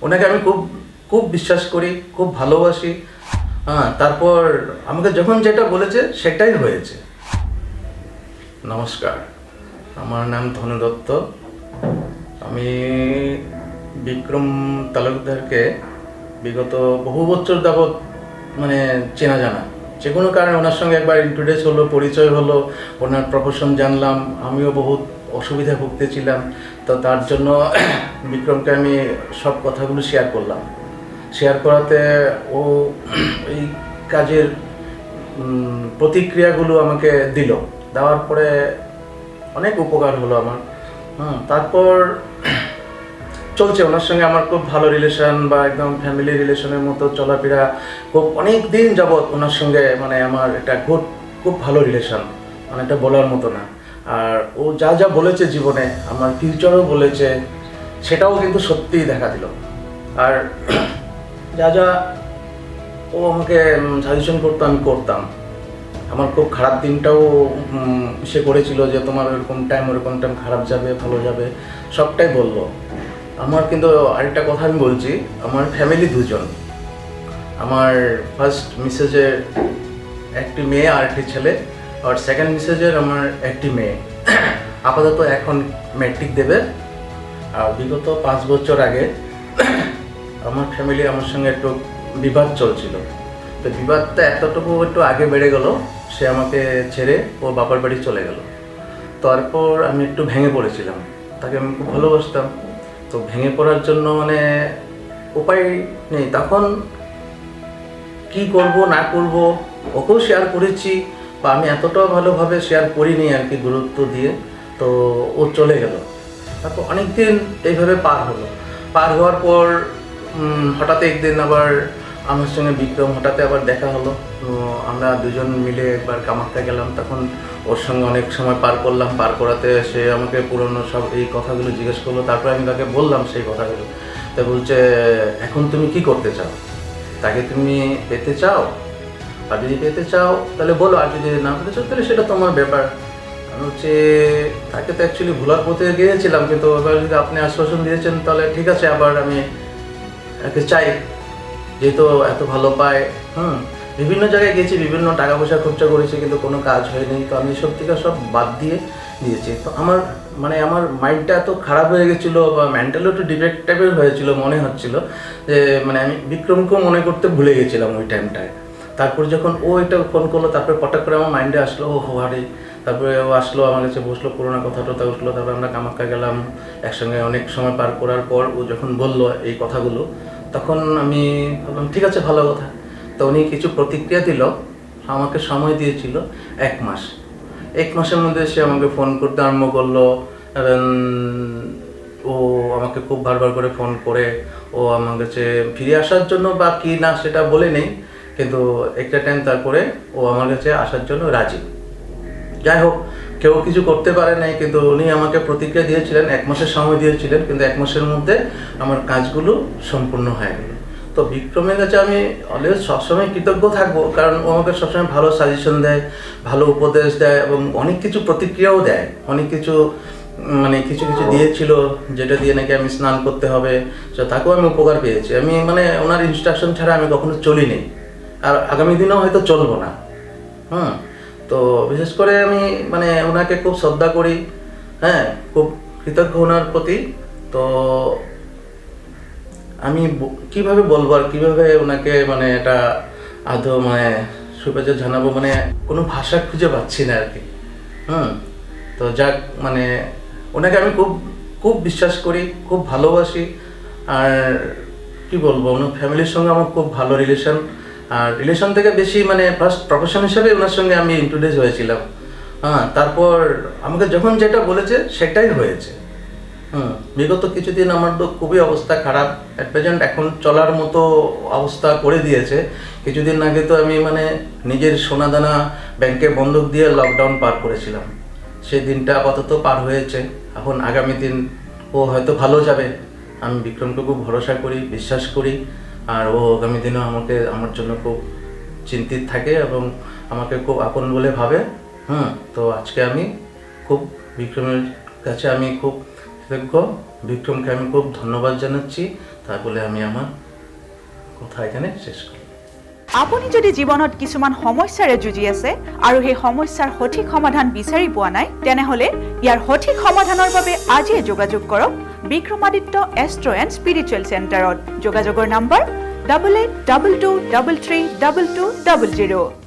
ওনাকে আমি খুব খুব বিশ্বাস করি, খুব ভালোবাসি। হ্যাঁ, তারপর আমাকে যখন যেটা বলেছে সেটাই হয়েছে। নমস্কার, আমার নাম ধনু দত্ত। আমি বিক্রম তালুকদারকে বিগত বহু বছর যাবৎ চেনা জানা। যে কোনো কারণে ওনার সঙ্গে একবার ইন্ট্রোডিউস হলো, পরিচয় হলো, ওনার প্রফেশন জানলাম। আমিও বহুত অসুবিধায় ভুগতেছিলাম, তো তার জন্য বিক্রমকে আমি সব কথাগুলো শেয়ার করলাম। শেয়ার করাতে ও এই কাজের প্রতিক্রিয়াগুলো আমাকে দিল। দেওয়ার পরে অনেক উপকার হলো আমার। তারপর চলছে ওনার সঙ্গে আমার খুব ভালো রিলেশন, বা একদম ফ্যামিলি রিলেশনের মতো চলাফেরা। খুব অনেক দিন যাবৎ ওনার সঙ্গে আমার এটা খুব খুব ভালো রিলেশন, এটা বলার মতো না। আর ও যা যা বলেছে জীবনে, আমার ফিউচারও বলেছে, সেটাও কিন্তু সত্যিই দেখা দিল। আর যা যা ও আমাকে সাজেশন করতো আমি করতাম। আমার খুব খারাপ দিনটাও সে করেছিল যে তোমার ওরকম টাইম খারাপ যাবে, ভালো যাবে, সবটাই বললো। আমার কিন্তু আরেকটা কথা আমি বলছি, আমার ফ্যামিলি দুজন। আমার ফার্স্ট মিসেজের একটি মেয়ে আর একটি ছেলে, আর সেকেন্ড মিসেজের আমার একটি মেয়ে। আপাতত এখন ম্যাট্রিক দেবে। আর বিগত 5 বছর আগে আমার ফ্যামিলি আমার সঙ্গে একটু বিবাদ চলছিল। তো বিবাদটা এতটুকু একটু আগে বেড়ে গেল, সে আমাকে ছেড়ে ও বাবার বাড়ি চলে গেল। তারপর আমি একটু ভেঙে পড়েছিলাম। তাকে আমি খুব ভালোবাসতাম। তো ভেঙে পড়ার জন্য উপায় নেই। তখন কি করব না করব, ওকেও শেয়ার করেছি, বা আমি এতটাও ভালোভাবে শেয়ার করিনি আর কি, গুরুত্ব দিয়ে। তো ও চলে গেল। তারপর অনেক দিন এইভাবে পার হলো। পার হওয়ার পর হঠাৎ একদিন আবার আমার সঙ্গে বিক্রম হঠাৎ আবার দেখা হলো। আমরা দুজন মিলে একবার কামাখ্যা গেলাম। তখন ওর সঙ্গে অনেক সময় পার করলাম। পার করাতে সে আমাকে পুরনো সব এই কথাগুলো জিজ্ঞেস করলো। তারপরে আমি তাকে বললাম সেই কথাগুলো। তা বলছে, এখন তুমি কি করতে চাও? তাকে তুমি পেতে চাও? আর যদি পেতে চাও তাহলে বলো, আর যদি না পেতে চাও তাহলে সেটা তোমার ব্যাপার। আমি হচ্ছে তাকে তো অ্যাকচুয়ালি ভোলার পথে গিয়েছিলাম, কিন্তু এবার যদি আপনি আশ্বাসন দিয়েছেন তাহলে ঠিক আছে, আবার আমি একে চাই, যেহেতু এত ভালো পায়। বিভিন্ন জায়গায় গেছি, বিভিন্ন টাকা পয়সা খরচা করেছি, কিন্তু কোনো কাজ হয়নি। তো আমি সব থেকে সব বাদ দিয়ে দিয়েছি। তো আমার আমার মাইন্ডটা এত খারাপ হয়ে গেছিলো, বা মেন্টালি একটু ডিফেক্ট টাইপের হয়েছিল, মনে হচ্ছিল যে আমি বিক্রমকেও মনে করতে ভুলে গেছিলাম ওই টাইমটায়। তারপর যখন ও এটা ফোন করলো, তারপরে পটাক করে আমার মাইন্ডে আসলো, ও হারে। তারপরে ও আসলো, আমার কাছে বসলো, পুরোনো কথা টথা উঠলো। তারপরে আমরা কামাখ্যা গেলাম একসঙ্গে। অনেক সময় পার করার পর ও যখন বললো এই কথাগুলো, তখন আমি ভাবলাম ঠিক আছে, ভালো কথা। তো উনি কিছু প্রতিক্রিয়া দিল, আমাকে সময় দিয়েছিল 1 মাস। 1 মাসের মধ্যে সে আমাকে ফোন করতে আরম্ভ করলো। এবং ও আমাকে খুব বারবার করে ফোন করে ও আমার কাছে ফিরে আসার জন্য বা কি না সেটা বলে নেই, কিন্তু একটা টাইম তারপরে ও আমার কাছে আসার জন্য রাজি। যাই হোক, কেউ কিছু করতে পারে নাই, কিন্তু উনি আমাকে প্রতিক্রিয়া দিয়েছিলেন, 1 মাসের সময় দিয়েছিলেন, কিন্তু 1 মাসের মধ্যে আমার কাজগুলো সম্পূর্ণ হয়ে গেল। তো বিক্রমের কাছে আমি অলওয়েজ সবসময় কৃতজ্ঞ থাকবো, কারণ ও আমাকে সবসময় ভালো সাজেশন দেয়, ভালো উপদেশ দেয়, এবং অনেক কিছু প্রতিক্রিয়াও দেয়। অনেক কিছু কিছু কিছু দিয়েছিল, যেটা দিয়ে নাকি আমি স্নান করতে হবে, তো তাকেও আমি উপকার পেয়েছি। আমি ওনার ইনস্ট্রাকশন ছাড়া আমি কখনো চলিনি, আর আগামী দিনেও হয়তো চলবো না। তো বিশেষ করে আমি ওনাকে খুব শ্রদ্ধা করি। হ্যাঁ, খুব কৃতজ্ঞ ওনার প্রতি। তো আমি কিভাবে বলবো আর কিভাবে ওনাকে এটা আদৌ শুভেচ্ছা জানাবো, কোনো ভাষা খুঁজে পাচ্ছি না আর কি। তো যাক, ওনাকে আমি খুব খুব বিশ্বাস করি, খুব ভালোবাসি। আর কি বলবো, ওনার ফ্যামিলির সঙ্গে আমার খুব ভালো রিলেশন। আর রিলেশন থেকে বেশি ফার্স্ট প্রফেশন হিসাবে ওনার সঙ্গে আমি ইন্ট্রোডিউস হয়েছিলাম। তারপর আমাকে যখন যেটা বলেছে সেটাই হয়েছে। বিগত কিছুদিন আমার তো খুবই অবস্থা খারাপ। অ্যাট প্রেজেন্ট এখন চলার মতো অবস্থা করে দিয়েছে। কিছুদিন আগে তো আমি নিজের সোনাদানা ব্যাংকে বন্ধক দিয়ে লকডাউন পার করেছিলাম। সেই দিনটা আপাতত পার হয়েছে। এখন আগামী দিন ও হয়তো ভালো যাবে। আমি বিক্রমকে খুব ভরসা করি, বিশ্বাস করি। আর ও আগামী দিনেও আমার জন্য খুব চিন্তিত থাকে এবং আমাকে খুব আপন বলে ভাবে। তো আজকে আমি খুব বিক্রমের কাছে আমি খুব কৃতজ্ঞ। বিক্রমকে আমি খুব ধন্যবাদ জানাচ্ছি তাই বলে আমি আমার কথা এখানে শেষ করি। আপুনি যদি জীৱনত কিছুমান সমস্যাৰে যুঁজি আছে আৰু সেই সমস্যাৰ সঠিক সমাধান বিচাৰি পোৱা নাই তেনেহ'লে ইয়াৰ সঠিক সমাধানৰ বাবে আজিয়ে যোগাযোগ কৰক বিক্ৰমাদিত্য এষ্ট্ৰ এণ্ড স্পিৰিচুৱেল চেণ্টাৰত। যোগাযোগৰ নম্বৰ 8822233200।